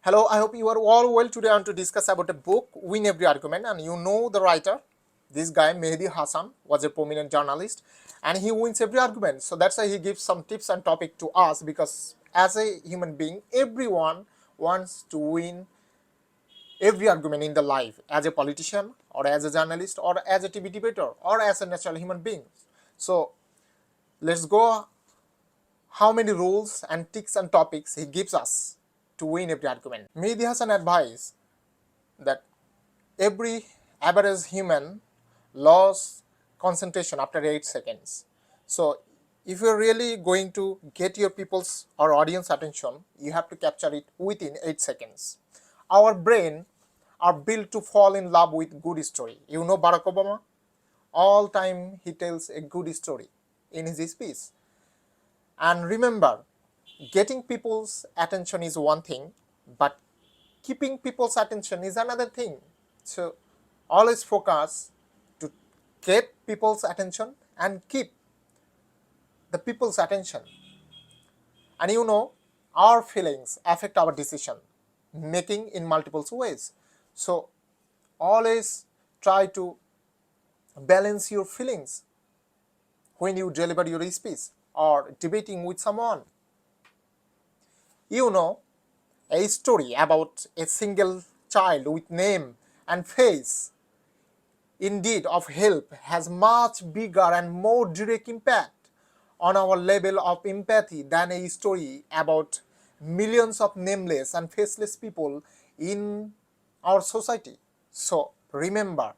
Hello, I hope you are all well. Today I want to discuss about a book, Win Every Argument, and you know the writer. This guy, Mehdi Hasan, was a prominent journalist, and he wins every argument. So that's why he gives some tips and topic to us, because as a human being, everyone wants to win every argument in the life, as a politician or as a journalist or as a TV debater or as a natural human being. So let's go how many rules and ticks and topics he gives us to win every argument. Mehdi Hasan advised that every average human lost concentration after 8 seconds. So if you're really going to get your people's or audience attention, you have to capture it within 8 seconds. Our brain are built to fall in love with good story. You know Barack Obama? All time he tells a good story in his speech. And remember, getting people's attention is one thing, but keeping people's attention is another thing. So always focus to get people's attention and keep the people's attention. And you know, our feelings affect our decision making in multiple ways. So always try to balance your feelings when you deliver your speech or debating with someone. You know, a story about a single child with name and face indeed of help has much bigger and more direct impact on our level of empathy than a story about millions of nameless and faceless people in our society. So remember,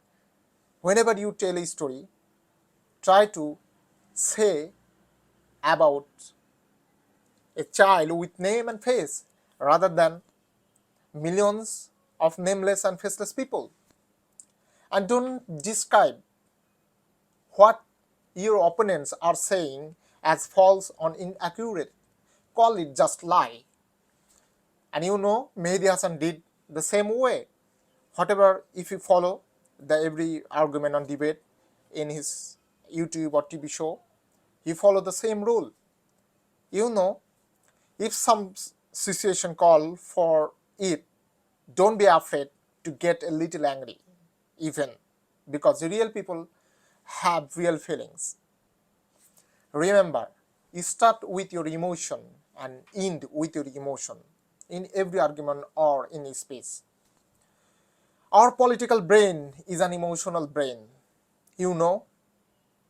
whenever you tell a story, try to say about a child with name and face rather than millions of nameless and faceless people. And don't describe what your opponents are saying as false or inaccurate. Call it just lie. And you know, Mehdi Hasan did the same way. Whatever, if you follow the every argument on debate in his YouTube or TV show, he follow the same rule. You know, if some situation call for it, don't be afraid to get a little angry, even, because real people have real feelings. Remember, you start with your emotion and end with your emotion in every argument or in a speech. Our political brain is an emotional brain. You know,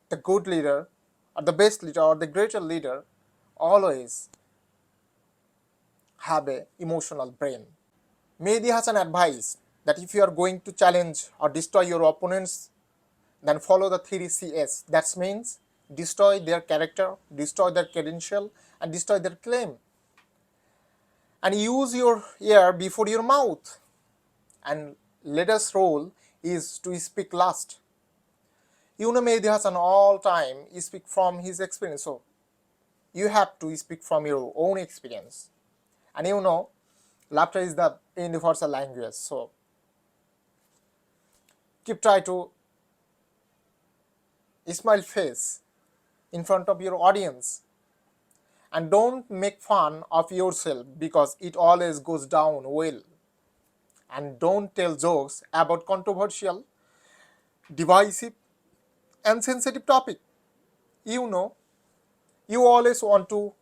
the good leader or the best leader or the greater leader always have a emotional brain. Mehdi Hasan advised that if you are going to challenge or destroy your opponents, then follow the 3 Cs. That means destroy their character, destroy their credential, and destroy their claim. And use your ear before your mouth. And latest role is to speak last. You know, Mehdi Hasan all time speak from his experience, so you have to speak from your own experience. And you know, laughter is the universal language, so keep try to smile face in front of your audience, and don't make fun of yourself because it always goes down well. And don't tell jokes about controversial, divisive, and sensitive topic. You know, you always want to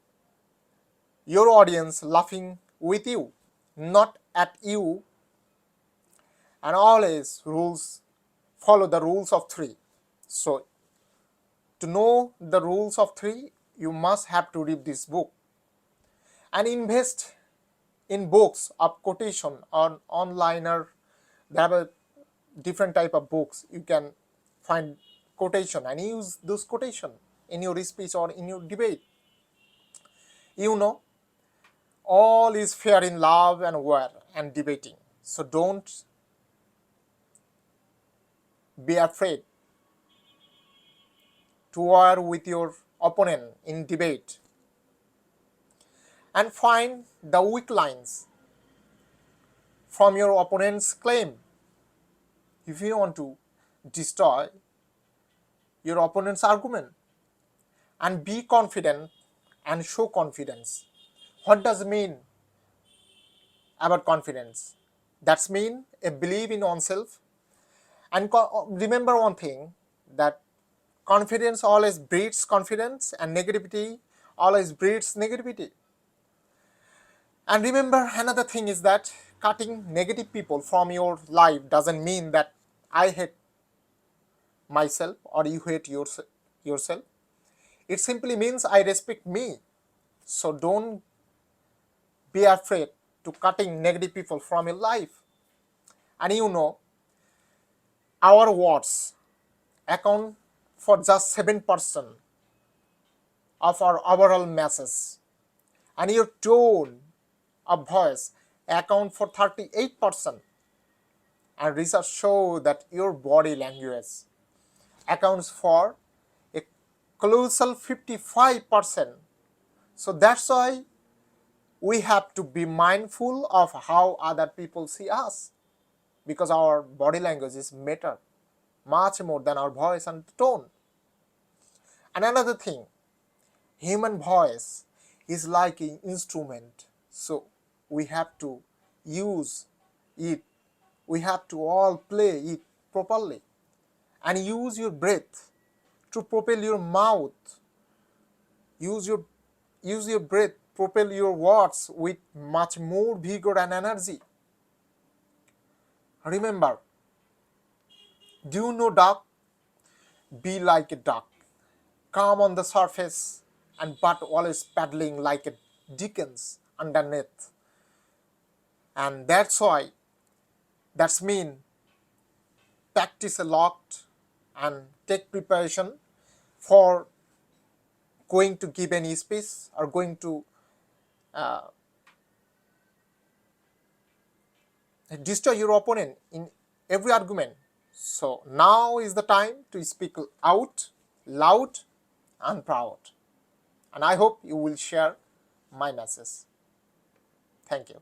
your audience laughing with you, not at you. And always rules follow the rules of three. So to know the rules of three, you must have to read this book and invest in books of quotation on onliner. There are different type of books you can find quotation and use those quotation in your speech or in your debate. You know, all is fair in love and war and debating, so don't be afraid to war with your opponent in debate, and find the weak lines from your opponent's claim. If you want to destroy your opponent's argument, and be confident and show confidence. What does it mean? about confidence. That's mean a belief in oneself. And remember one thing, that confidence always breeds confidence and negativity always breeds negativity. And remember another thing is that cutting negative people from your life doesn't mean that I hate myself or you hate yourself. It simply means I respect me. So don't be afraid to cutting negative people from your life. And you know, our words account for just 7% of our overall message, and your tone of voice account for 38%. And research show that your body language accounts for a colossal 55%. So that's why we have to be mindful of how other people see us, because our body language is matter much more than our voice and tone. And another thing, human voice is like an instrument, so we have to use it, we have to all play it properly, and use your breath to propel your mouth, use your breath, propel your words with much more vigor and energy. Remember, do you know duck? Be like a duck, calm on the surface and but always paddling like a Dickens underneath. And that's mean practice a lot and take preparation for going to give any speech or going to destroy your opponent in every argument. So now is the time to speak out loud and proud. And I hope you will share my message. Thank you.